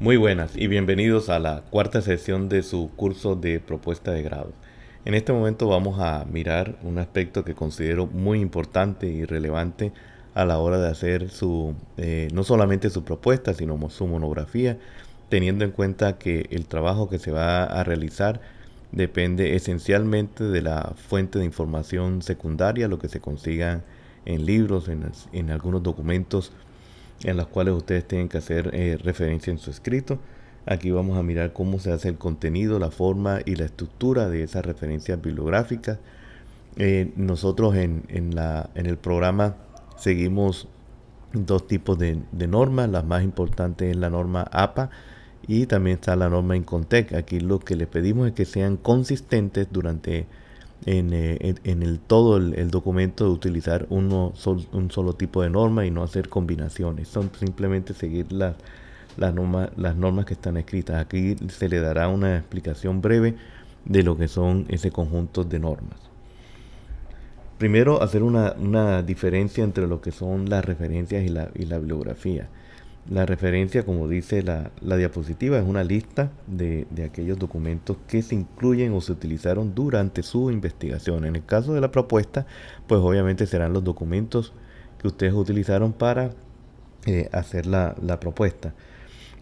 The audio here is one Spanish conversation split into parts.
Muy buenas y bienvenidos a la cuarta sesión de su curso de propuesta de grado. En este momento vamos a mirar un aspecto que considero muy importante y relevante a la hora de hacer no solamente su propuesta, sino su monografía, teniendo en cuenta que el trabajo que se va a realizar depende esencialmente de la fuente de información secundaria, lo que se consiga en libros, en algunos documentos en las cuales ustedes tienen que hacer referencia en su escrito. Aquí vamos a mirar cómo se hace el contenido, la forma y la estructura de esas referencias bibliográficas. Nosotros en el programa seguimos dos tipos de normas. La más importante es la norma APA y también está la norma Incontec. Aquí lo que les pedimos es que sean consistentes durante en el todo el documento, de utilizar un solo tipo de norma y no hacer combinaciones. Son simplemente seguir las normas que están escritas. Aquí se le dará una explicación breve de lo que son ese conjunto de normas. Primero, hacer una diferencia entre lo que son las referencias y la bibliografía. La referencia, como dice la diapositiva, es una lista de aquellos documentos que se incluyen o se utilizaron durante su investigación. En el caso de la propuesta, pues obviamente serán los documentos que ustedes utilizaron para hacer la propuesta.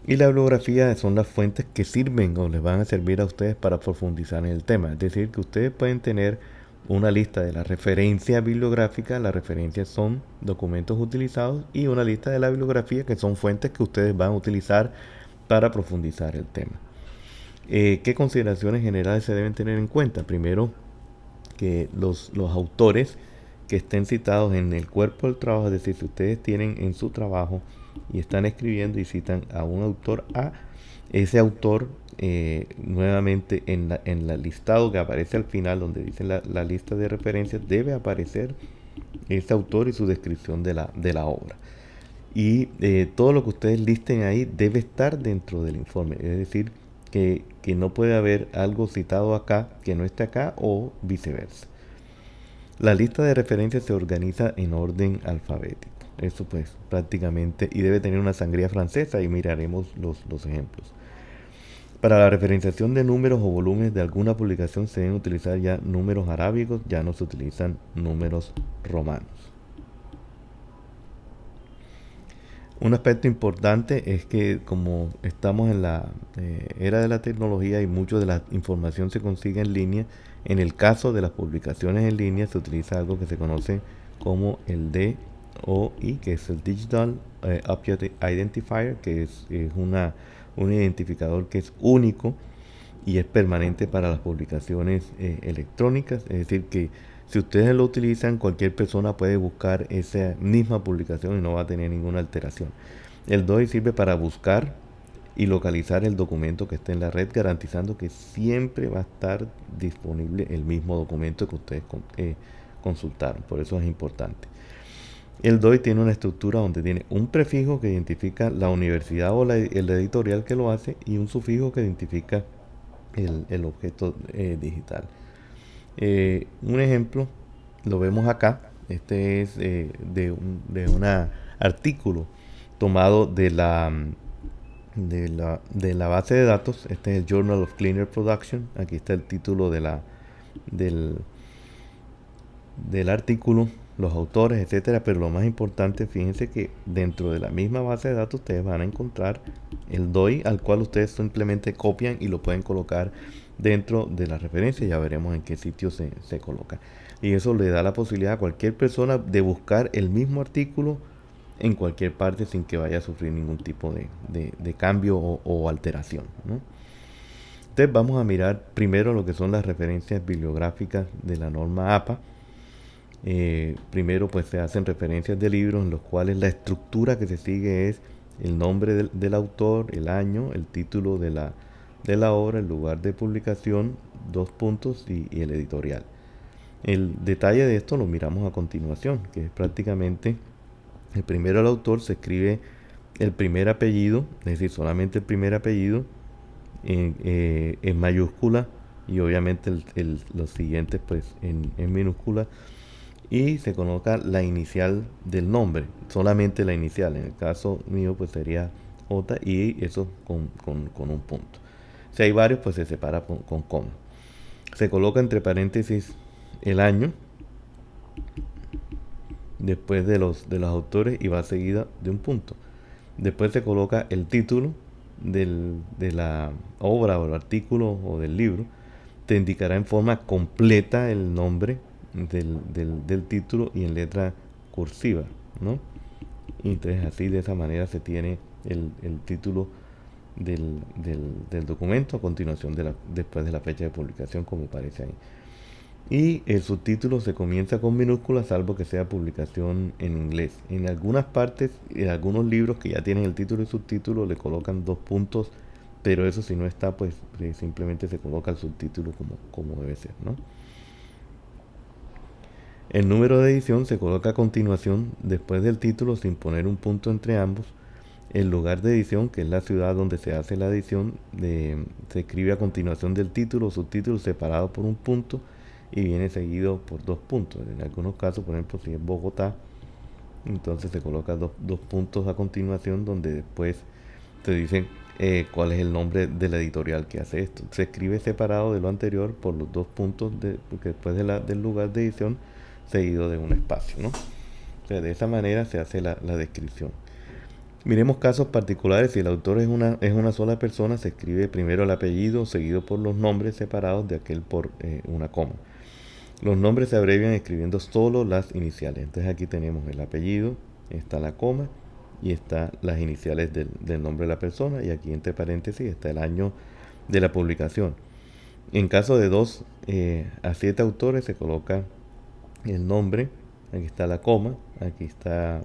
Y la bibliografía son las fuentes que sirven o les van a servir a ustedes para profundizar en el tema. Es decir, que ustedes pueden tener una lista de la referencia bibliográfica. Las referencias son documentos utilizados, y una lista de la bibliografía, que son fuentes que ustedes van a utilizar para profundizar el tema. ¿Qué consideraciones generales se deben tener en cuenta? Primero, que los autores que estén citados en el cuerpo del trabajo, es decir, si ustedes tienen en su trabajo y están escribiendo y citan a un autor A, ese autor nuevamente en la listado que aparece al final, donde dice la lista de referencias, debe aparecer ese autor y su descripción de la obra. Y todo lo que ustedes listen ahí debe estar dentro del informe, es decir, que no puede haber algo citado acá que no esté acá, o viceversa. La lista de referencias se organiza en orden alfabético. Eso pues prácticamente, y debe tener una sangría francesa, y miraremos los ejemplos. Para la referenciación de números o volúmenes de alguna publicación se deben utilizar ya números arábigos, ya no se utilizan números romanos. Un aspecto importante es que, como estamos en la era de la tecnología y mucho de la información se consigue en línea, en el caso de las publicaciones en línea se utiliza algo que se conoce como el DOI, que es el Digital Object Identifier, que es un identificador que es único y es permanente para las publicaciones electrónicas. Es decir, que si ustedes lo utilizan, cualquier persona puede buscar esa misma publicación y no va a tener ninguna alteración. El DOI sirve para buscar y localizar el documento que esté en la red, garantizando que siempre va a estar disponible el mismo documento que ustedes consultaron. Por eso es importante. El DOI tiene una estructura donde tiene un prefijo que identifica la universidad o el editorial que lo hace, y un sufijo que identifica el objeto digital. Un ejemplo lo vemos acá. Este es de un artículo tomado de la base de datos. Este es el Journal of Cleaner Production. Aquí está el título del, del artículo, los autores, etcétera. Pero lo más importante, fíjense que dentro de la misma base de datos ustedes van a encontrar el DOI, al cual ustedes simplemente copian y lo pueden colocar dentro de la referencia. Ya veremos en qué sitio se coloca. Y eso le da la posibilidad a cualquier persona de buscar el mismo artículo en cualquier parte sin que vaya a sufrir ningún tipo de cambio o alteración, ¿no? Entonces vamos a mirar primero lo que son las referencias bibliográficas de la norma APA. Primero pues se hacen referencias de libros en los cuales la estructura que se sigue es el nombre del autor, el año, el título de la obra, el lugar de publicación, dos puntos, y el editorial. El detalle de esto lo miramos a continuación, que es prácticamente el primero, el autor, se escribe el primer apellido, es decir, solamente el primer apellido en mayúscula, y obviamente los siguientes pues en minúscula, y se coloca la inicial del nombre, solamente la inicial. En el caso mío pues sería J y eso con un punto. Si hay varios, pues se separa con coma. Se coloca entre paréntesis el año después de los autores y va seguida de un punto. Después se coloca el título de la obra o el artículo o del libro. Te indicará en forma completa el nombre del título y en letra cursiva, ¿no? Y entonces así de esa manera se tiene el título del documento a continuación después de la fecha de publicación, como aparece ahí. Y el subtítulo se comienza con minúsculas, salvo que sea publicación en inglés. En algunas partes, en algunos libros que ya tienen el título y subtítulo, le colocan dos puntos, pero eso si no está, pues simplemente se coloca el subtítulo como debe ser, ¿no? El número de edición se coloca a continuación después del título sin poner un punto entre ambos. El lugar de edición, que es la ciudad donde se hace la edición, se escribe a continuación del título o subtítulo separado por un punto y viene seguido por dos puntos. En algunos casos, por ejemplo, si es Bogotá, entonces se coloca dos puntos a continuación donde después te dicen cuál es el nombre de la editorial que hace esto. Se escribe separado de lo anterior por los dos puntos, porque después del lugar de edición seguido de un espacio, ¿no? O sea, de esa manera se hace la descripción. Miremos casos particulares. Si el autor es una sola persona, se escribe primero el apellido, seguido por los nombres separados de aquel por una coma. Los nombres se abrevian escribiendo solo las iniciales. Entonces aquí tenemos el apellido, está la coma y está las iniciales del nombre de la persona, y aquí entre paréntesis está el año de la publicación. En caso de 2 a 7 autores se coloca el nombre, aquí está la coma, aquí está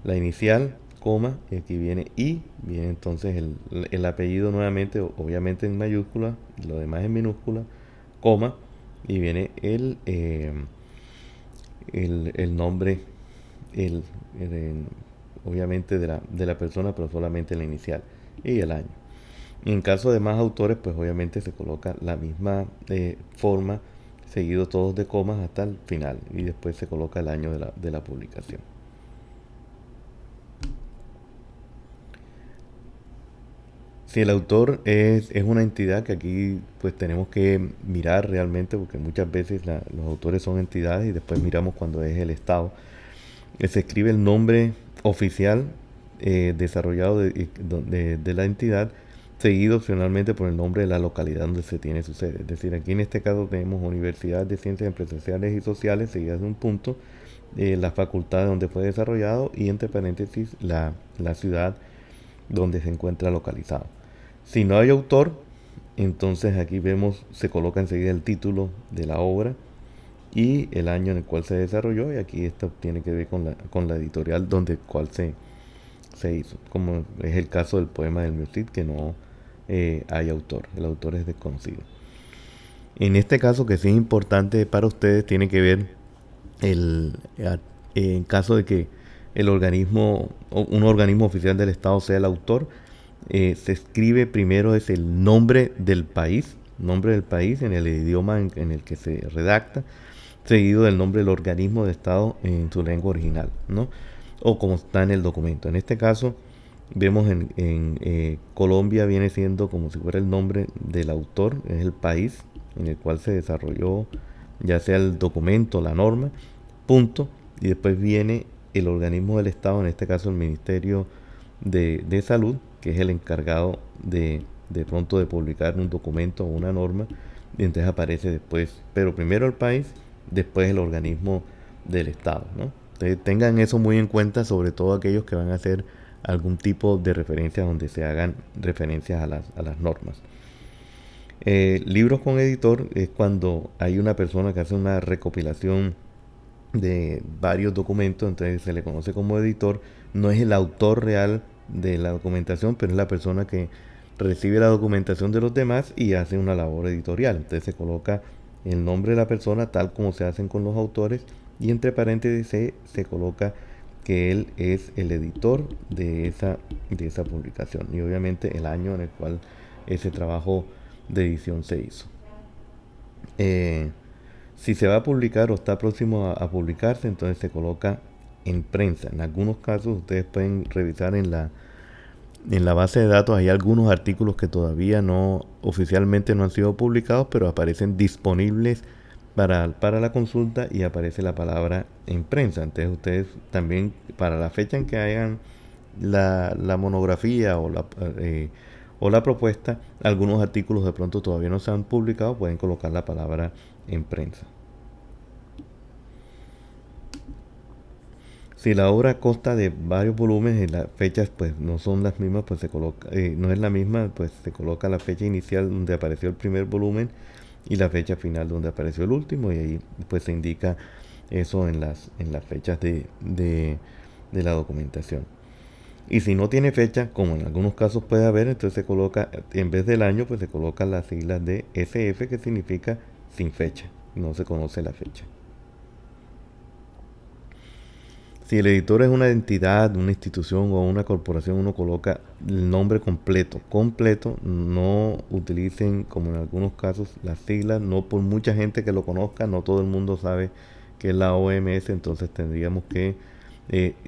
la inicial, coma, y aquí viene viene entonces el apellido nuevamente, obviamente en mayúscula, lo demás en minúscula, coma, y viene el nombre, obviamente de la persona, pero solamente la inicial, y el año. Y en caso de más autores, pues obviamente se coloca la misma forma, seguido todos de comas hasta el final, y después se coloca el año de la publicación. Si el autor es una entidad, que aquí pues tenemos que mirar realmente, porque muchas veces los autores son entidades y después miramos cuando es el Estado. Se escribe el nombre oficial desarrollado de la entidad, seguido opcionalmente por el nombre de la localidad donde se tiene su sede. Es decir, aquí en este caso tenemos Universidad de Ciencias Empresariales y Sociales, seguidas de un punto, la facultad donde fue desarrollado y entre paréntesis la ciudad donde se encuentra localizado. Si no hay autor, entonces aquí vemos, se coloca enseguida el título de la obra y el año en el cual se desarrolló, y aquí esto tiene que ver con la editorial donde cual se hizo, como es el caso del poema del Music, que no hay autor, el autor es desconocido. En este caso, que sí es importante para ustedes, tiene que ver en caso de que el organismo, un organismo oficial del Estado sea el autor, se escribe primero es el nombre del país en el idioma en el que se redacta, seguido del nombre del organismo de Estado en su lengua original, ¿no? O como está en el documento. En este caso, vemos en Colombia viene siendo como si fuera el nombre del autor, es el país en el cual se desarrolló, ya sea el documento, la norma, punto, y después viene el organismo del Estado, en este caso el Ministerio de Salud, que es el encargado de pronto de publicar un documento o una norma, y entonces aparece después, pero primero el país, después el organismo del Estado, ¿no? Entonces tengan eso muy en cuenta, sobre todo aquellos que van a hacer algún tipo de referencia donde se hagan referencias a las normas. Libros con editor es cuando hay una persona que hace una recopilación de varios documentos, entonces se le conoce como editor. No es el autor real de la documentación, pero es la persona que recibe la documentación de los demás y hace una labor editorial. Entonces se coloca el nombre de la persona tal como se hacen con los autores, y entre paréntesis se coloca que él es el editor de esa publicación y obviamente el año en el cual ese trabajo de edición se hizo. Si se va a publicar o está próximo a publicarse, entonces se coloca en prensa. En algunos casos ustedes pueden revisar en En la base de datos hay algunos artículos que todavía no oficialmente no han sido publicados, pero aparecen disponibles para la consulta y aparece la palabra en prensa. Entonces ustedes también, para la fecha en que hagan la monografía o la propuesta, algunos artículos de pronto todavía no se han publicado, pueden colocar la palabra en prensa. Si la obra consta de varios volúmenes y las fechas pues no son las mismas, pues se coloca, no es la misma, pues se coloca la fecha inicial donde apareció el primer volumen y la fecha final donde apareció el último, y ahí pues se indica eso en las fechas de la documentación. Y si no tiene fecha, como en algunos casos puede haber, entonces se coloca, en vez del año, pues se colocan las siglas de SF, que significa sin fecha, no se conoce la fecha. Si el editor es una entidad, una institución o una corporación, uno coloca el nombre completo. Completo, no utilicen, como en algunos casos, las siglas, no por mucha gente que lo conozca, no todo el mundo sabe que es la OMS, entonces tendríamos que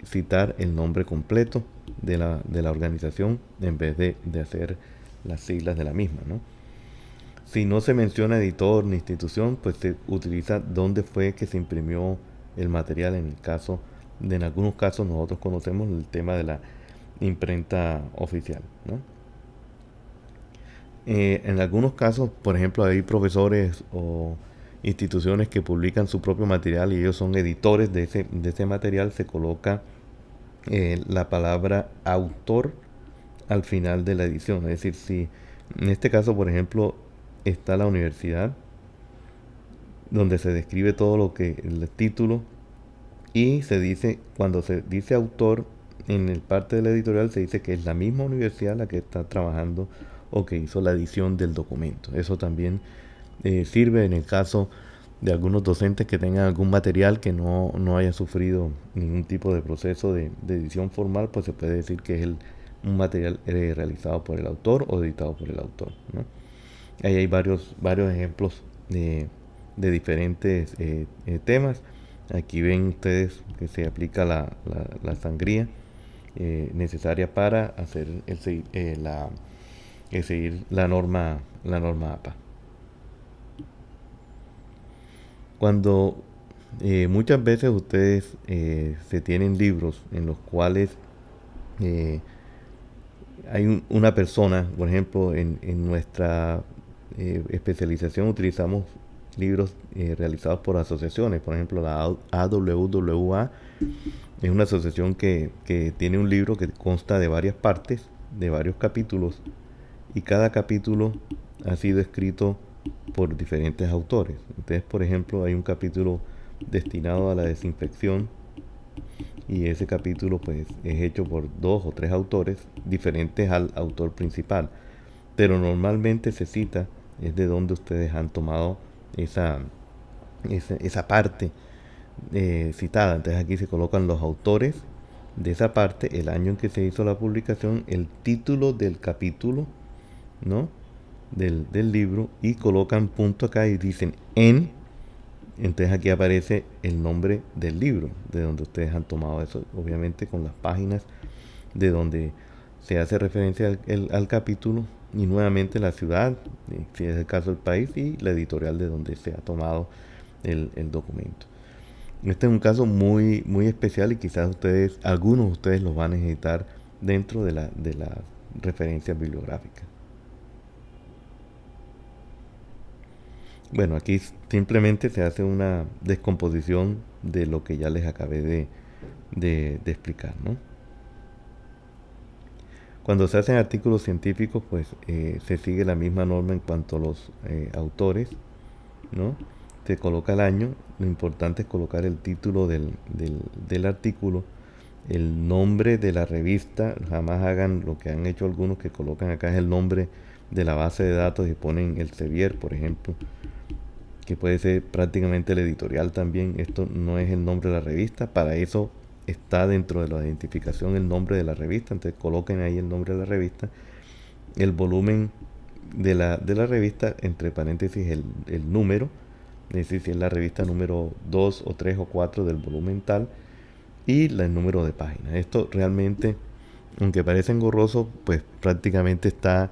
citar el nombre completo de la organización en vez de hacer las siglas de la misma, ¿no? Si no se menciona editor ni institución, pues se utiliza dónde fue que se imprimió el material. En algunos casos nosotros conocemos el tema de la imprenta oficial, ¿no? En algunos casos, por ejemplo, hay profesores o instituciones que publican su propio material y ellos son editores de ese material, se coloca la palabra autor al final de la edición. Es decir, si en este caso, por ejemplo, está la universidad, donde se describe todo lo que el título, y se dice, cuando se dice autor, en el parte de la editorial se dice que es la misma universidad la que está trabajando o que hizo la edición del documento. Eso también sirve en el caso de algunos docentes que tengan algún material que no haya sufrido ningún tipo de proceso de edición formal, pues se puede decir que es un material realizado por el autor o editado por el autor, ¿no? Ahí hay varios ejemplos de diferentes temas. Aquí ven ustedes que se aplica la sangría necesaria para hacer seguir la norma APA. Cuando muchas veces ustedes se tienen libros en los cuales hay una persona, por ejemplo, en nuestra especialización utilizamos libros realizados por asociaciones. Por ejemplo, la AWWA es una asociación que tiene un libro que consta de varias partes, de varios capítulos, y cada capítulo ha sido escrito por diferentes autores. Entonces, por ejemplo, hay un capítulo destinado a la desinfección, y ese capítulo pues es hecho por 2 o 3 autores diferentes al autor principal, pero normalmente se cita es de donde ustedes han tomado esa parte citada. Entonces aquí se colocan los autores de esa parte, el año en que se hizo la publicación, el título del capítulo, ¿no? Del libro, y colocan punto acá y dicen en. Entonces aquí aparece el nombre del libro, de donde ustedes han tomado eso, obviamente con las páginas de donde se hace referencia al capítulo, y nuevamente la ciudad, si es el caso del país, y la editorial de donde se ha tomado el documento. Este es un caso muy especial y quizás algunos de ustedes lo van a necesitar dentro de la referencias bibliográficas. Bueno, aquí simplemente se hace una descomposición de lo que ya les acabé de explicar, ¿no? Cuando se hacen artículos científicos, pues se sigue la misma norma en cuanto a los autores, ¿no? Se coloca el año, lo importante es colocar el título del artículo, el nombre de la revista. Jamás hagan lo que han hecho algunos, que colocan acá es el nombre de la base de datos y ponen el Sevier, por ejemplo, que puede ser prácticamente el editorial también. Esto no es el nombre de la revista, para eso está dentro de la identificación el nombre de la revista, entonces coloquen ahí el nombre de la revista, el volumen de la revista, entre paréntesis el número, es decir, si es la revista número 2 o 3 o 4 del volumen tal, y el número de páginas. Esto realmente Aunque parece engorroso, pues prácticamente está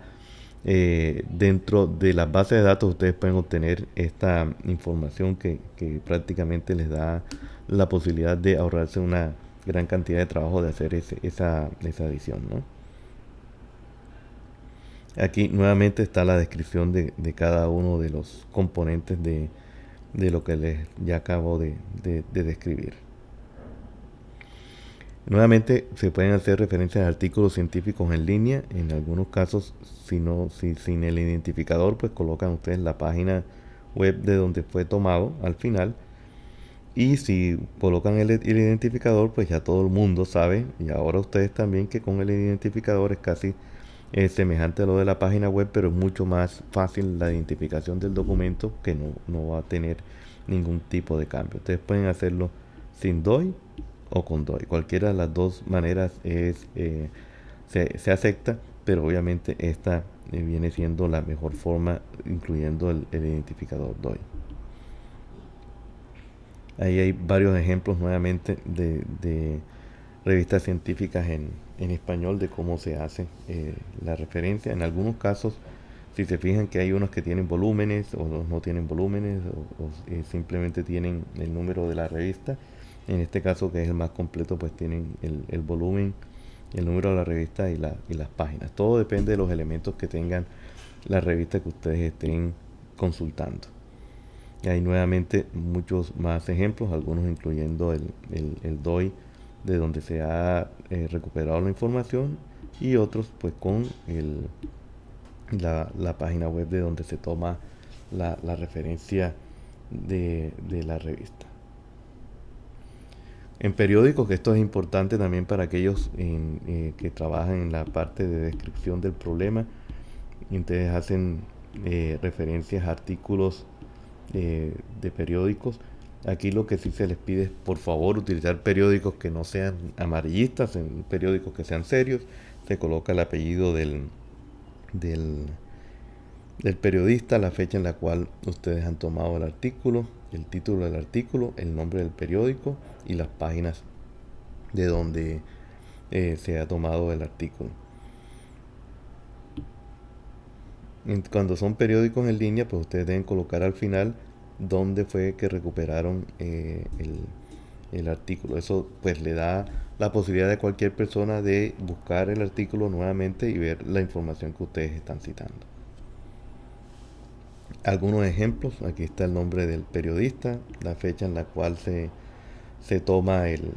dentro de las bases de datos. Ustedes pueden obtener esta información que prácticamente les da la posibilidad de ahorrarse una gran cantidad de trabajo de hacer esa adición, ¿no? Aquí nuevamente está la descripción de cada uno de los componentes de lo que les ya acabo de describir. Nuevamente se pueden hacer referencias a artículos científicos en línea. En algunos casos, si sin el identificador, pues colocan ustedes la página web de donde fue tomado al final. Y si colocan el identificador, pues ya todo el mundo sabe, y ahora ustedes también, que con el identificador es casi semejante a lo de la página web, pero es mucho más fácil la identificación del documento, que no va a tener ningún tipo de cambio. Ustedes pueden hacerlo sin DOI o con DOI. Cualquiera de las dos maneras se acepta, pero obviamente esta viene siendo la mejor forma, incluyendo el identificador DOI. Ahí hay varios ejemplos nuevamente de revistas científicas en español de cómo se hace la referencia. En algunos casos, si se fijan que hay unos que tienen volúmenes o no tienen volúmenes o simplemente tienen el número de la revista. En este caso, que es el más completo, pues tienen el volumen, el número de la revista y las páginas. Todo depende de los elementos que tengan la revista que ustedes estén consultando. Y hay nuevamente muchos más ejemplos, algunos incluyendo el DOI de donde se ha recuperado la información, y otros pues con la página web de donde se toma la referencia de la revista. En periódicos, que esto es importante también para aquellos que trabajan en la parte de descripción del problema, ustedes hacen referencias a artículos de periódicos. Aquí lo que sí se les pide es, por favor, utilizar periódicos que no sean amarillistas, en periódicos que sean serios. Se coloca el apellido del, del periodista, la fecha en la cual ustedes han tomado el artículo, el título del artículo, el nombre del periódico y las páginas de donde se ha tomado el artículo. Cuando son periódicos en línea, pues ustedes deben colocar al final dónde fue que recuperaron el artículo. Eso pues le da la posibilidad de cualquier persona de buscar el artículo nuevamente y ver la información que ustedes están citando. Algunos ejemplos: aquí está el nombre del periodista, la fecha en la cual se toma el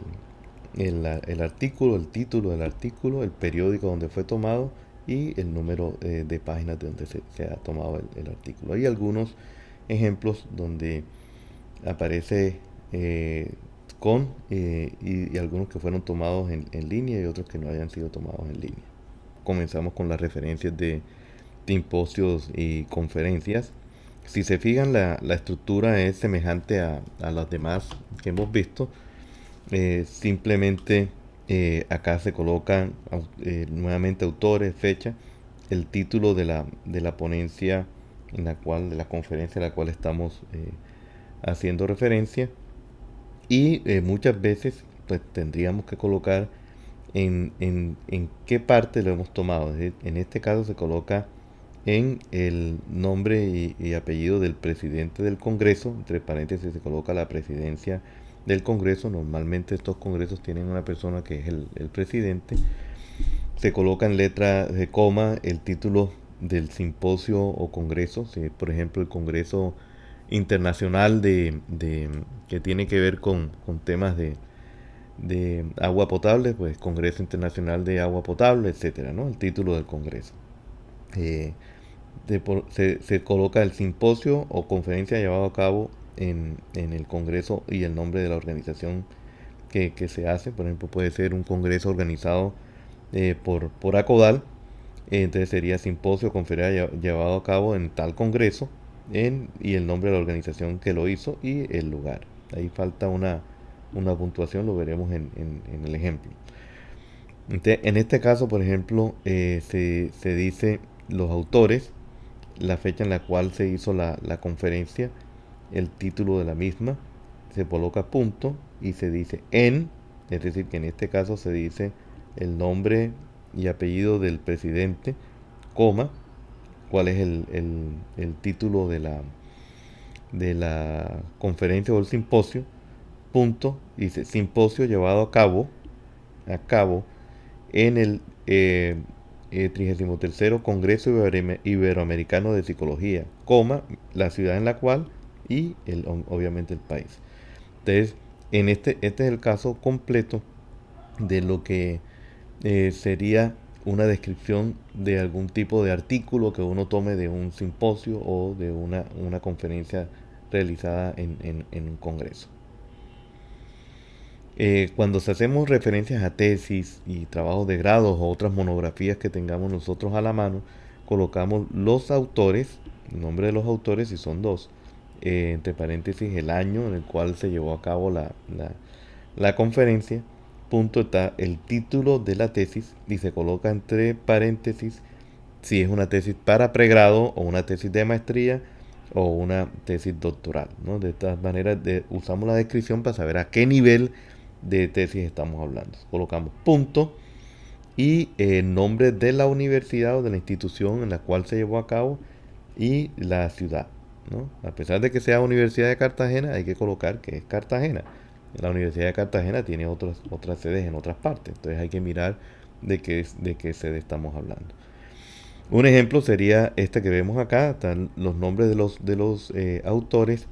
artículo, el título del artículo, el periódico donde fue tomado y el número de páginas de donde se ha tomado el artículo. Hay algunos ejemplos donde aparece y algunos que fueron tomados en línea y otros que no hayan sido tomados en línea. Comenzamos con las referencias de simposios y conferencias. Si se fijan, la estructura es semejante a las demás que hemos visto. Simplemente acá se colocan nuevamente autores, fecha, el título de la ponencia de la conferencia a la cual estamos haciendo referencia, y muchas veces pues tendríamos que colocar en qué parte lo hemos tomado. En este caso se coloca en el nombre y apellido del presidente del Congreso, entre paréntesis se coloca la presidencia del Congreso. Normalmente estos congresos tienen una persona que es el presidente. Se coloca en letra de coma el título del simposio o congreso. Si por ejemplo el Congreso Internacional que tiene que ver con temas de agua potable, pues Congreso Internacional de Agua Potable, etcétera, ¿no? El título del congreso. Eh, se coloca el simposio o conferencia llevado a cabo en el Congreso y el nombre de la organización que se hace. Por ejemplo, puede ser un congreso organizado por ACODAL. Entonces sería simposio o conferencia llevado a cabo en tal congreso, y el nombre de la organización que lo hizo y el lugar. Ahí falta una puntuación, lo veremos en el ejemplo. Entonces, en este caso, por ejemplo, se dice los autores, la fecha en la cual se hizo la conferencia, el título de la misma, se coloca punto y se dice es decir, que en este caso se dice el nombre y apellido del presidente, coma, cuál es el título de la conferencia o el simposio, punto, dice simposio llevado a cabo en el 33º Congreso Iberoamericano de Psicología, coma, la ciudad en la cual y obviamente el país. Entonces, este es el caso completo de lo que sería una descripción de algún tipo de artículo que uno tome de un simposio o de una conferencia realizada en un congreso. Cuando hacemos referencias a tesis y trabajos de grado o otras monografías que tengamos nosotros a la mano, colocamos los autores, el nombre de los autores, si son dos, entre paréntesis el año en el cual se llevó a cabo la conferencia, punto, está el título de la tesis y se coloca entre paréntesis si es una tesis para pregrado o una tesis de maestría o una tesis doctoral, ¿no? De estas maneras usamos la descripción para saber a qué nivel de tesis estamos hablando. Colocamos punto y el nombre de la universidad o de la institución en la cual se llevó a cabo y la ciudad, ¿no? A pesar de que sea Universidad de Cartagena, hay que colocar que es Cartagena. La Universidad de Cartagena tiene otras sedes en otras partes, entonces hay que mirar de qué sede estamos hablando. Un ejemplo sería este que vemos acá, están los nombres de los autores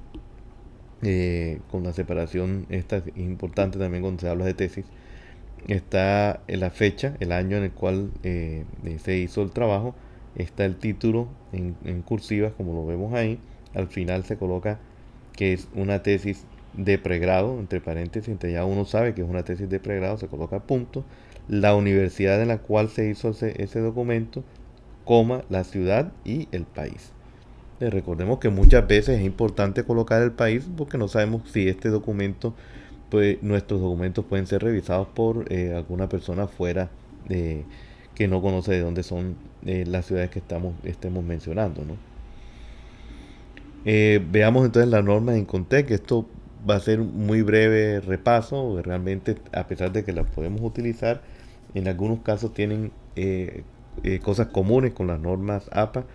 con la separación, esta es importante también cuando se habla de tesis, está la fecha, el año en el cual se hizo el trabajo, está el título en cursivas como lo vemos ahí, al final se coloca que es una tesis de pregrado, entre paréntesis, entonces ya uno sabe que es una tesis de pregrado, se coloca punto, la universidad en la cual se hizo ese documento, coma, la ciudad y el país. Recordemos que muchas veces es importante colocar el país porque no sabemos si este documento, pues nuestros documentos pueden ser revisados por alguna persona fuera que no conoce de dónde son las ciudades que estemos mencionando, ¿no? Veamos entonces las normas en Contec. Esto va a ser un muy breve repaso. Realmente, a pesar de que las podemos utilizar, en algunos casos tienen cosas comunes con las normas APA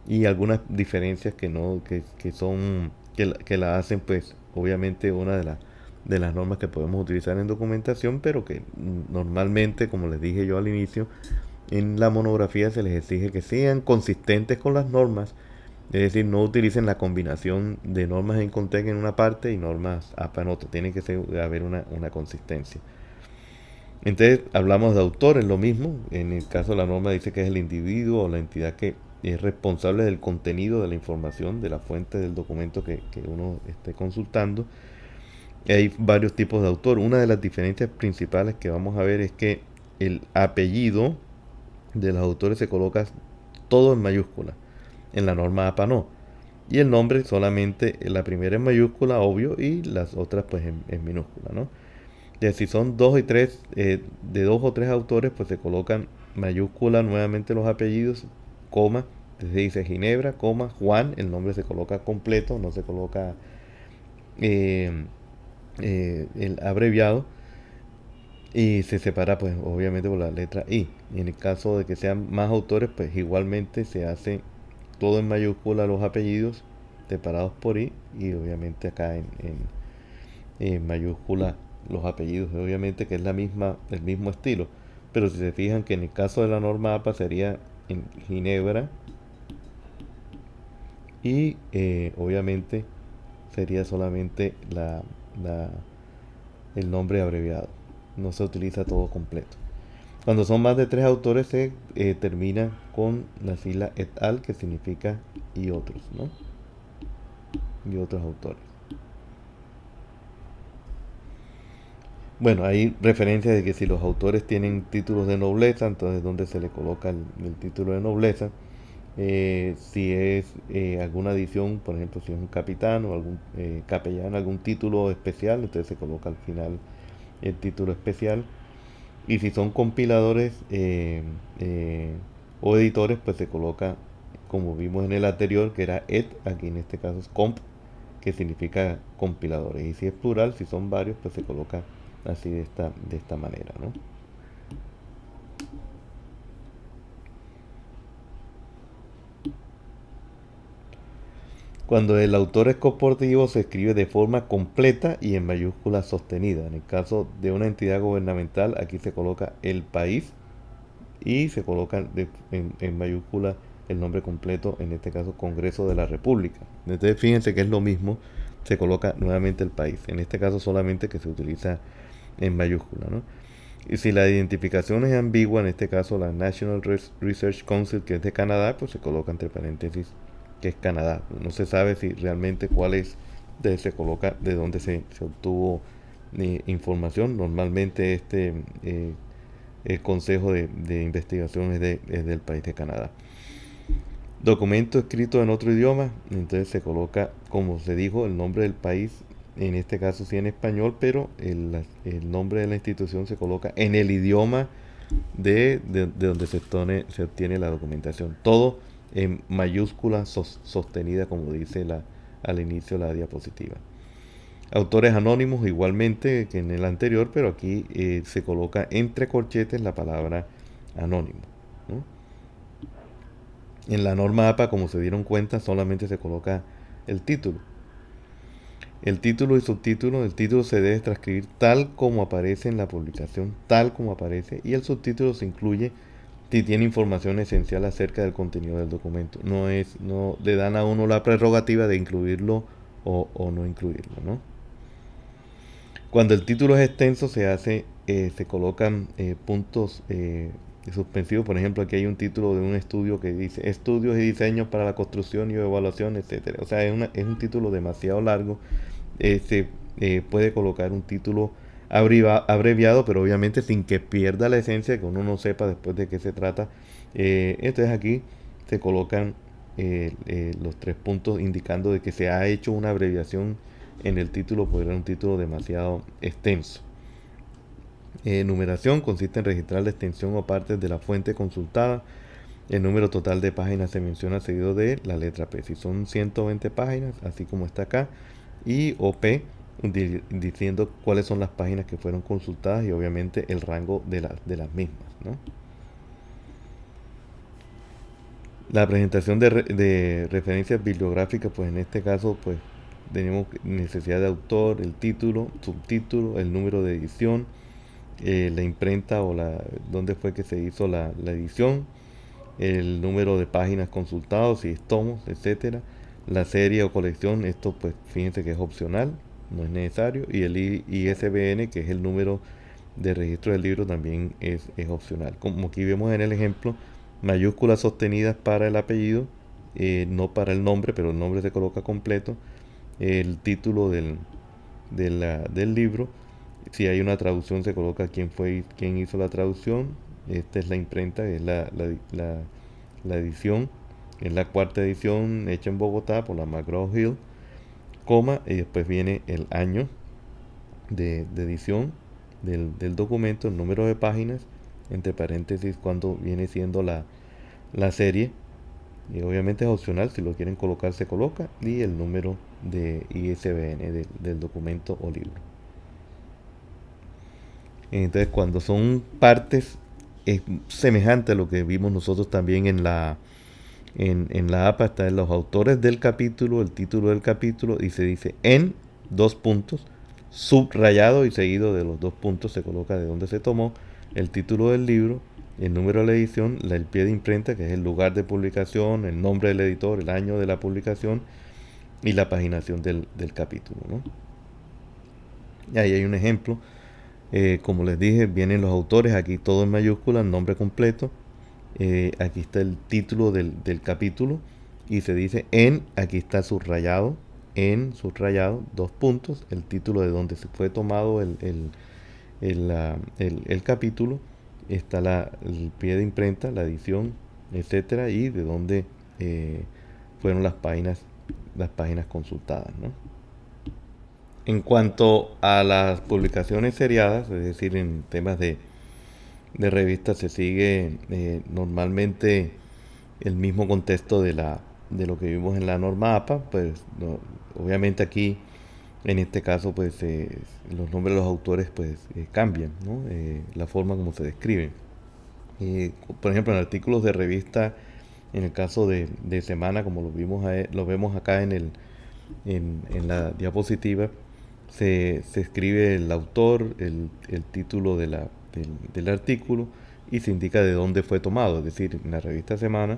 y algunas diferencias que no que son que la hacen pues obviamente una de las normas que podemos utilizar en documentación, pero que normalmente, como les dije yo al inicio, en la monografía se les exige que sean consistentes con las normas, es decir, no utilicen la combinación de normas en Contec en una parte y normas APA en otra, tiene que haber una consistencia. Entonces hablamos de autores, lo mismo. En el caso de la norma dice que es el individuo o la entidad que es responsable del contenido de la información, de la fuente del documento que uno esté consultando. Y hay varios tipos de autor. Una de las diferencias principales que vamos a ver es que el apellido de los autores se coloca todo en mayúscula. En la norma APA no. Y el nombre solamente la primera en mayúscula, obvio, y las otras pues en minúscula, ¿no? Si son dos y tres, de dos o tres autores, pues se colocan mayúscula nuevamente los apellidos, coma, se dice Ginebra, coma, Juan, el nombre se coloca completo, no se coloca eh, el abreviado y se separa pues obviamente por la letra I. Y en el caso de que sean más autores, pues igualmente se hace todo en mayúscula los apellidos separados por I y obviamente acá en mayúscula los apellidos, obviamente que es el mismo estilo, pero si se fijan que en el caso de la norma APA sería en Ginebra y obviamente sería solamente el nombre abreviado, no se utiliza todo completo. Cuando son más de tres autores se termina con la sigla et al, que significa y otros, ¿no? Y otros autores. Bueno, hay referencia de que si los autores tienen títulos de nobleza, entonces ¿dónde se le coloca el título de nobleza? Si es alguna adición, por ejemplo, si es un capitán o algún capellán, algún título especial, entonces se coloca al final el título especial. Y si son compiladores o editores, pues se coloca, como vimos en el anterior, que era et, aquí en este caso es comp, que significa compiladores. Y si es plural, si son varios, pues se coloca así de esta manera, ¿no? Cuando el autor es corporativo se escribe de forma completa y en mayúscula sostenida. En el caso de una entidad gubernamental, aquí se coloca el país y se coloca en mayúscula el nombre completo, en este caso Congreso de la República. Entonces fíjense que es lo mismo, se coloca nuevamente el país, en este caso solamente que se utiliza en mayúscula, ¿no? Y si la identificación es ambigua, en este caso la National Research Council, que es de Canadá, pues se coloca entre paréntesis que es Canadá. No se sabe si realmente cuál es, se coloca de dónde se obtuvo información. Normalmente el Consejo de Investigación es del país de Canadá. Documento escrito en otro idioma, entonces se coloca, como se dijo, el nombre del país, en este caso sí en español, pero el nombre de la institución se coloca en el idioma de donde se obtiene la documentación. Todo en mayúscula sostenida, como dice al inicio de la diapositiva. Autores anónimos igualmente que en el anterior, pero aquí se coloca entre corchetes la palabra anónimo, ¿no? En la norma APA, como se dieron cuenta, solamente se coloca el título. El título y subtítulo, el título se debe transcribir tal como aparece en la publicación, tal como aparece, y el subtítulo se incluye si tiene información esencial acerca del contenido del documento. No le dan a uno la prerrogativa de incluirlo o no incluirlo, ¿no? Cuando el título es extenso se colocan puntos suspensivos. Por ejemplo, aquí hay un título de un estudio que dice estudios y diseños para la construcción y evaluación, etcétera. O sea, es un título demasiado largo. Se puede colocar un título abreviado, pero obviamente sin que pierda la esencia, que uno no sepa después de qué se trata. Entonces aquí se colocan los tres puntos indicando de que se ha hecho una abreviación en el título, porque era un título demasiado extenso. Numeración consiste en registrar la extensión o partes de la fuente consultada. El número total de páginas se menciona seguido de la letra P. Si son 120 páginas, así como está acá, y OP diciendo cuáles son las páginas que fueron consultadas y obviamente el rango de las mismas, ¿no? La presentación de referencias bibliográficas, pues en este caso, pues tenemos necesidad de autor, el título, subtítulo, el número de edición, la imprenta dónde fue que se hizo la edición, el número de páginas consultados, si es tomos, etcétera, la serie o colección, esto pues fíjense que es opcional, no es necesario, y el ISBN, que es el número de registro del libro, también es opcional. Como aquí vemos en el ejemplo, mayúsculas sostenidas para el apellido, no para el nombre, pero el nombre se coloca completo, el título del libro. Si hay una traducción se coloca quién hizo la traducción. Esta es la imprenta, es la edición. Es la cuarta edición hecha en Bogotá por la McGraw-Hill, coma, y después viene el año de edición del documento, el número de páginas, entre paréntesis cuando viene siendo la serie. Y obviamente es opcional, si lo quieren colocar se coloca, y el número de ISBN del documento o libro. Entonces cuando son partes es semejante a lo que vimos nosotros también en la APA, está en los autores del capítulo, el título del capítulo, y se dice en dos puntos, subrayado y seguido de los dos puntos se coloca de dónde se tomó, el título del libro, el número de la edición, el pie de imprenta, que es el lugar de publicación, el nombre del editor, el año de la publicación y la paginación del capítulo, ¿no? Y ahí hay un ejemplo. Como les dije, vienen los autores, aquí todo en mayúsculas, nombre completo. Aquí está el título del capítulo y se dice aquí está subrayado, dos puntos, el título de donde se fue tomado el capítulo, está el pie de imprenta, la edición, etcétera, y de dónde fueron las páginas consultadas, ¿no? En cuanto a las publicaciones seriadas, es decir, en temas de revistas se sigue normalmente el mismo contexto de lo que vimos en la norma APA, pues obviamente aquí en este caso pues los nombres de los autores pues cambian, ¿no? La forma como se describen. Por ejemplo, en artículos de revista En el caso de semana, como lo vemos acá en la diapositiva, se escribe el autor, el título del artículo y se indica de dónde fue tomado, es decir, en la revista Semana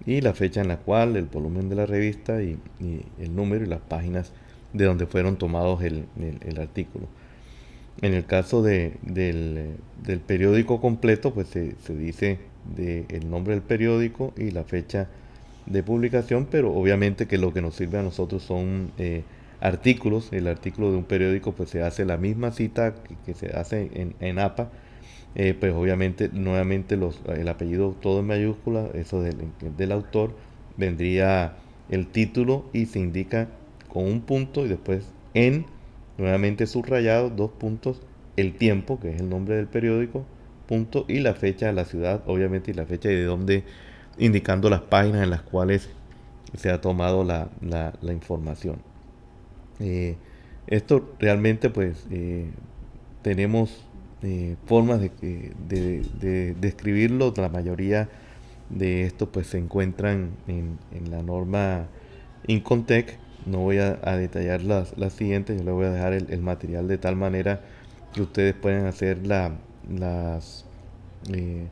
y la fecha en la cual, el volumen de la revista y el número y las páginas de donde fueron tomados el artículo. En el caso del periódico completo, pues se dice el nombre del periódico y la fecha de publicación, pero obviamente que lo que nos sirve a nosotros son artículos. El artículo de un periódico pues se hace la misma cita que se hace en APA, pues obviamente nuevamente el apellido todo en mayúscula, eso del autor, vendría el título y se indica con un punto y después nuevamente subrayado, dos puntos, el tiempo, que es el nombre del periódico, punto, y la fecha de la ciudad, obviamente, y la fecha y de dónde, indicando las páginas en las cuales se ha tomado la información. Eh, Esto realmente pues tenemos formas de escribirlo. La mayoría de estos pues se encuentran en la norma Incontec. No voy a detallar las siguientes, yo les voy a dejar el material de tal manera que ustedes pueden hacer las, eh,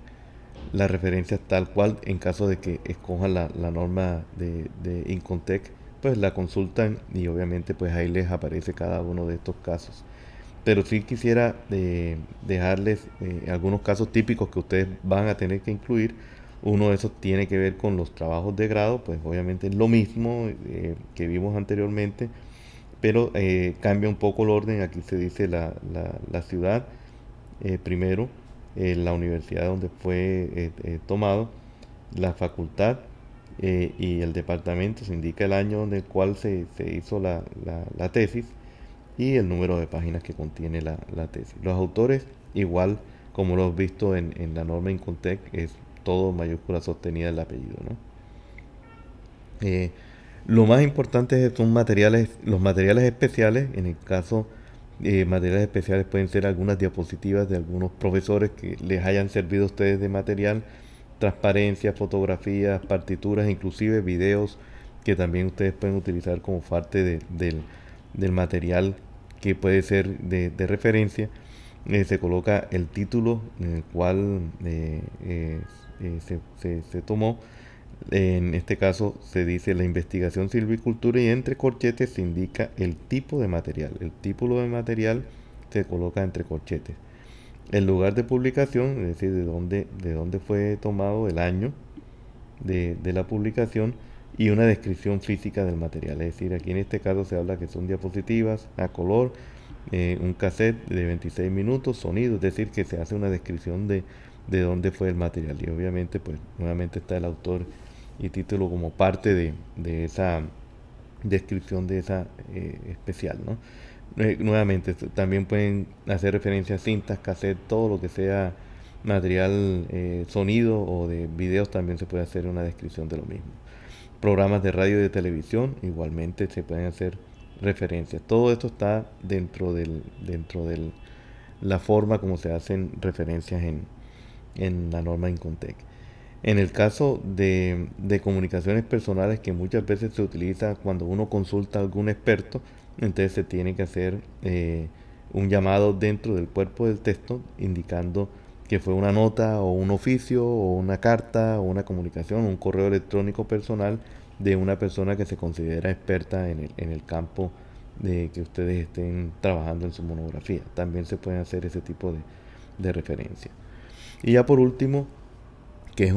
las referencias tal cual en caso de que escojan la norma de Incontec, pues la consultan y obviamente pues ahí les aparece cada uno de estos casos. Pero sí quisiera dejarles algunos casos típicos que ustedes van a tener que incluir. Uno de esos tiene que ver con los trabajos de grado, pues obviamente es lo mismo que vimos anteriormente, pero cambia un poco el orden. Aquí se dice la ciudad primero, la universidad donde fue tomado, la facultad y el departamento. Se indica el año en el cual se hizo la tesis y el número de páginas que contiene la tesis. Los autores, igual como lo hemos visto en la norma Incontec, es todo mayúscula sostenida el apellido, ¿no? Eh, lo más importante son los materiales especiales. En el caso, materiales especiales pueden ser algunas diapositivas de algunos profesores que les hayan servido a ustedes de material, transparencias, fotografías, partituras, inclusive videos que también ustedes pueden utilizar como parte del material que puede ser de referencia. Se coloca el título en el cual se tomó. En este caso se dice la investigación silvicultura y entre corchetes se indica el tipo de material. El tipo de material se coloca entre corchetes. El lugar de publicación, es decir, de dónde fue tomado, el año de la publicación y una descripción física del material. Es decir, aquí en este caso se habla que son diapositivas a color, un cassette de 26 minutos, sonido, es decir, que se hace una descripción de dónde fue el material. Y obviamente, pues nuevamente está el autor y título como parte de esa descripción de esa especial, ¿no? Nuevamente, también pueden hacer referencia a cintas, cassette, todo lo que sea material sonido o de videos, también se puede hacer una descripción de lo mismo. Programas de radio y de televisión, igualmente se pueden hacer referencias. Todo esto está dentro de la forma como se hacen referencias en la norma Incontec. En el caso de comunicaciones personales, que muchas veces se utiliza cuando uno consulta a algún experto, entonces se tiene que hacer un llamado dentro del cuerpo del texto indicando que fue una nota o un oficio o una carta o una comunicación, un correo electrónico personal de una persona que se considera experta en el campo de que ustedes estén trabajando en su monografía. También se pueden hacer ese tipo de referencia. Y ya por último, que es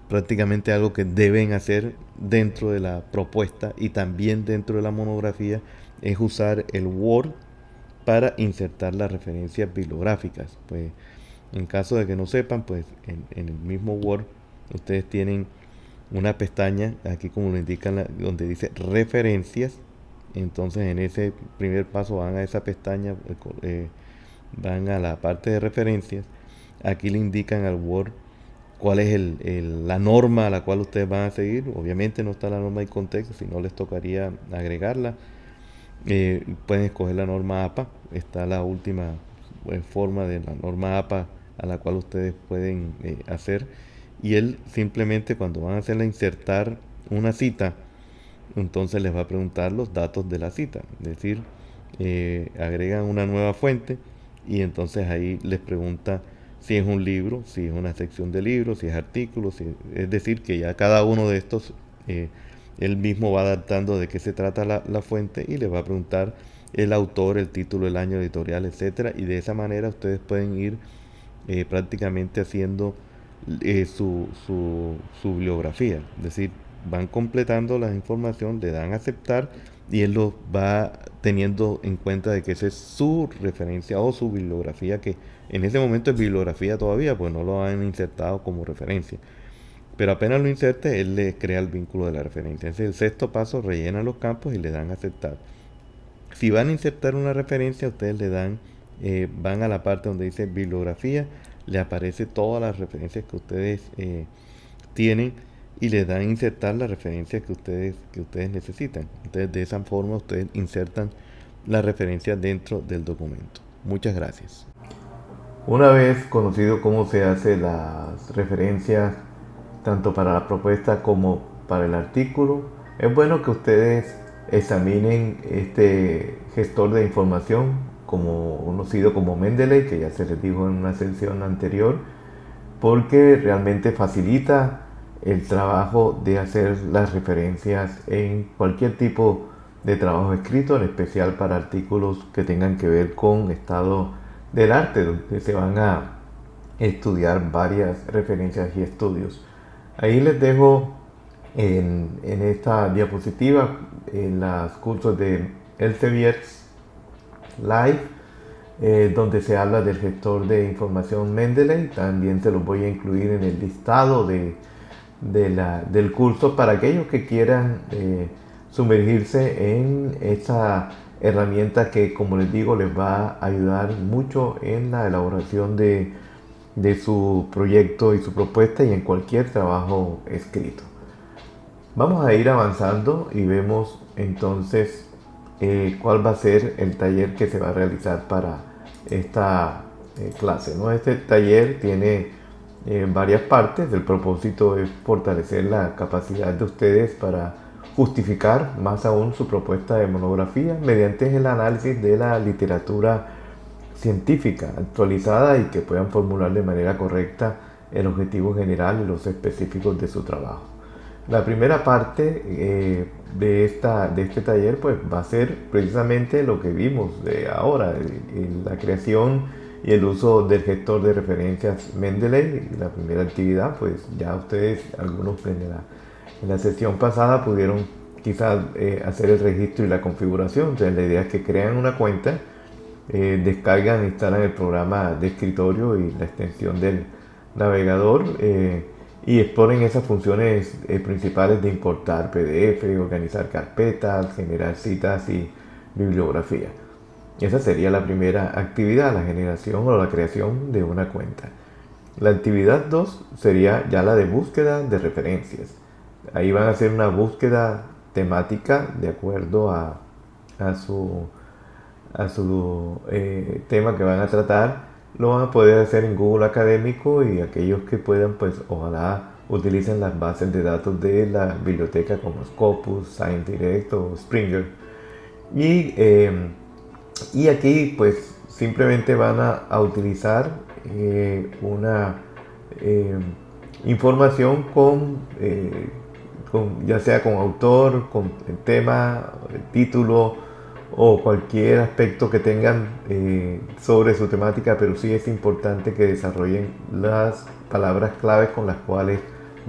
prácticamente algo que deben hacer dentro de la propuesta y también dentro de la monografía, es usar el Word para insertar las referencias bibliográficas. Pues en caso de que no sepan, pues en el mismo Word ustedes tienen una pestaña, aquí como lo indican, donde dice referencias. Entonces en ese primer paso van a esa pestaña, van a la parte de referencias. Aquí le indican al Word cuál es la norma a la cual ustedes van a seguir. Obviamente no está la norma de contexto, si no les tocaría agregarla. Pueden escoger la norma APA, está la última forma de la norma APA a la cual ustedes pueden hacer. y él simplemente cuando van a hacerle insertar una cita, entonces les va a preguntar los datos de la cita, es decir, agregan una nueva fuente y entonces ahí les pregunta si es un libro, si es una sección de libros, si es artículos, es decir, que ya cada uno de estos él mismo va adaptando de qué se trata la fuente y les va a preguntar el autor, el título, el año editorial, etcétera, y de esa manera ustedes pueden ir prácticamente haciendo su bibliografía, es decir, van completando la información, le dan a aceptar y él lo va teniendo en cuenta de que esa es su referencia o su bibliografía, que en ese momento es bibliografía todavía, pues no lo han insertado como referencia. Pero apenas lo inserte, él le crea el vínculo de la referencia. Ese es el sexto paso, rellenan los campos y le dan a aceptar. Si van a insertar una referencia, ustedes le dan, van a la parte donde dice bibliografía, le aparece todas las referencias que ustedes tienen y le dan a insertar las referencias que ustedes necesitan. Entonces de esa forma ustedes insertan la referencia dentro del documento. Muchas gracias. Una vez conocido cómo se hace las referencias tanto para la propuesta como para el artículo, es bueno que ustedes examinen este gestor de información conocido como Mendeley, que ya se les dijo en una sesión anterior, porque realmente facilita el trabajo de hacer las referencias en cualquier tipo de trabajo escrito, en especial para artículos que tengan que ver con estado del arte, donde se van a estudiar varias referencias y estudios. Ahí les dejo en esta diapositiva en los cursos de Elsevier Live, donde se habla del gestor de información Mendeley. También se los voy a incluir en el listado del curso para aquellos que quieran sumergirse en esta herramienta que, como les digo, les va a ayudar mucho en la elaboración de su proyecto y su propuesta y en cualquier trabajo escrito. Vamos a ir avanzando y vemos entonces cuál va a ser el taller que se va a realizar para esta clase, ¿no? Este taller tiene varias partes. El propósito es fortalecer la capacidad de ustedes para justificar más aún su propuesta de monografía mediante el análisis de la literatura científica actualizada y que puedan formular de manera correcta el objetivo general y los específicos de su trabajo. La primera parte de este taller pues va a ser precisamente lo que vimos de ahora, la creación y el uso del gestor de referencias Mendeley. La primera actividad, pues ya ustedes, algunos en la sesión pasada pudieron quizás hacer el registro y la configuración. Entonces la idea es que crean una cuenta, descargan e instalan el programa de escritorio y la extensión del navegador y exploren esas funciones principales de importar PDF, organizar carpetas, generar citas y bibliografía. Esa sería la primera actividad, la generación o la creación de una cuenta. La actividad 2 sería ya la de búsqueda de referencias. Ahí van a hacer una búsqueda temática de acuerdo a su tema que van a tratar. Lo van a poder hacer en Google Académico y aquellos que puedan, pues ojalá utilicen las bases de datos de la biblioteca como Scopus, ScienceDirect o Springer. Y aquí pues simplemente van a utilizar una información ya sea con autor, con el tema, el título o cualquier aspecto que tengan sobre su temática, pero sí es importante que desarrollen las palabras claves con las cuales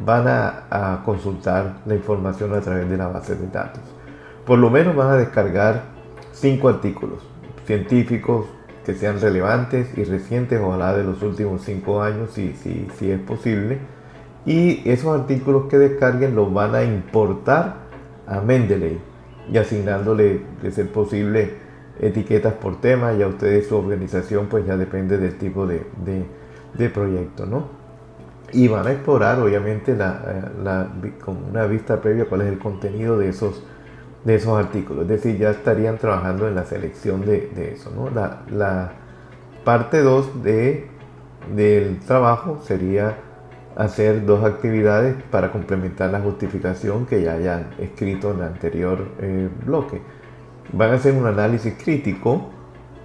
van a consultar la información a través de la base de datos. Por lo menos van a descargar 5 artículos científicos que sean relevantes y recientes, ojalá de los últimos 5 años, si es posible. Y esos artículos que descarguen los van a importar a Mendeley y asignándole, de ser posible, etiquetas por tema. Ya ustedes, su organización, pues ya depende del tipo de proyecto, ¿no? Y van a explorar, obviamente, con una vista previa cuál es el contenido de esos artículos. Es decir, ya estarían trabajando en la selección de eso, ¿no? La parte 2 del trabajo sería hacer dos actividades para complementar la justificación que ya hayan escrito en el anterior bloque. Van a hacer un análisis crítico.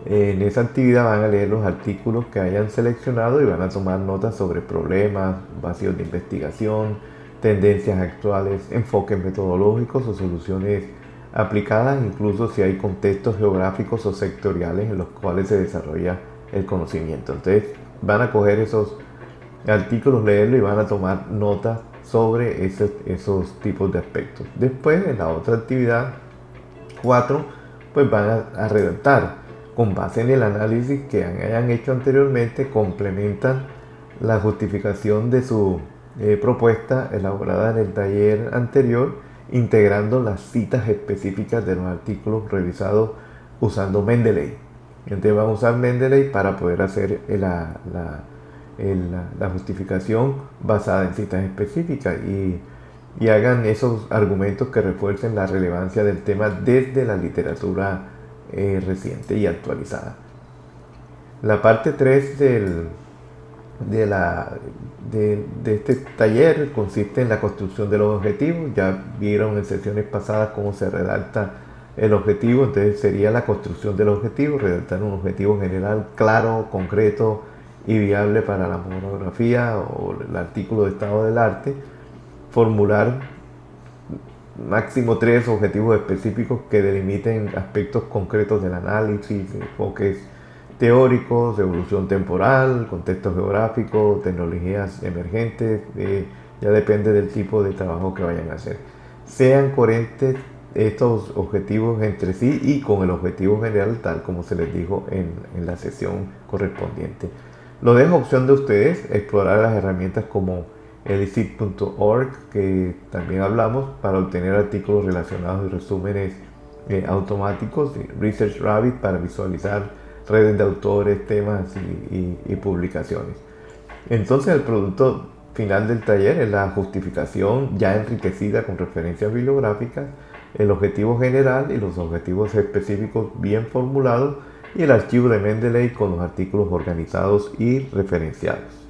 En esa actividad van a leer los artículos que hayan seleccionado y van a tomar notas sobre problemas, vacíos de investigación, tendencias actuales, enfoques metodológicos o soluciones aplicadas, incluso si hay contextos geográficos o sectoriales en los cuales se desarrolla el conocimiento. Entonces van a coger esos artículos, leerlos y van a tomar notas sobre esos tipos de aspectos. Después, en la otra actividad 4, pues van a redactar con base en el análisis que hayan hecho anteriormente, complementan la justificación de su propuesta elaborada en el taller anterior, integrando las citas específicas de los artículos revisados usando Mendeley. Entonces van a usar Mendeley para poder hacer la justificación basada en citas específicas y hagan esos argumentos que refuercen la relevancia del tema desde la literatura reciente y actualizada. La parte 3 de este taller consiste en la construcción de los objetivos. Ya vieron en sesiones pasadas cómo se redacta el objetivo, entonces sería la construcción del objetivo, redactar un objetivo general claro, concreto y viable para la monografía o el artículo de estado del arte, formular máximo 3 objetivos específicos que delimiten aspectos concretos del análisis, enfoques teóricos, evolución temporal, contexto geográfico, tecnologías emergentes, ya depende del tipo de trabajo que vayan a hacer. Sean coherentes estos objetivos entre sí y con el objetivo general, tal como se les dijo en la sesión correspondiente. Lo dejo a opción de ustedes, explorar las herramientas como edicit.org, que también hablamos, para obtener artículos relacionados y resúmenes automáticos, Research Rabbit para visualizar redes de autores, temas y publicaciones. Entonces el producto final del taller es la justificación ya enriquecida con referencias bibliográficas, el objetivo general y los objetivos específicos bien formulados y el archivo de Mendeley con los artículos organizados y referenciados.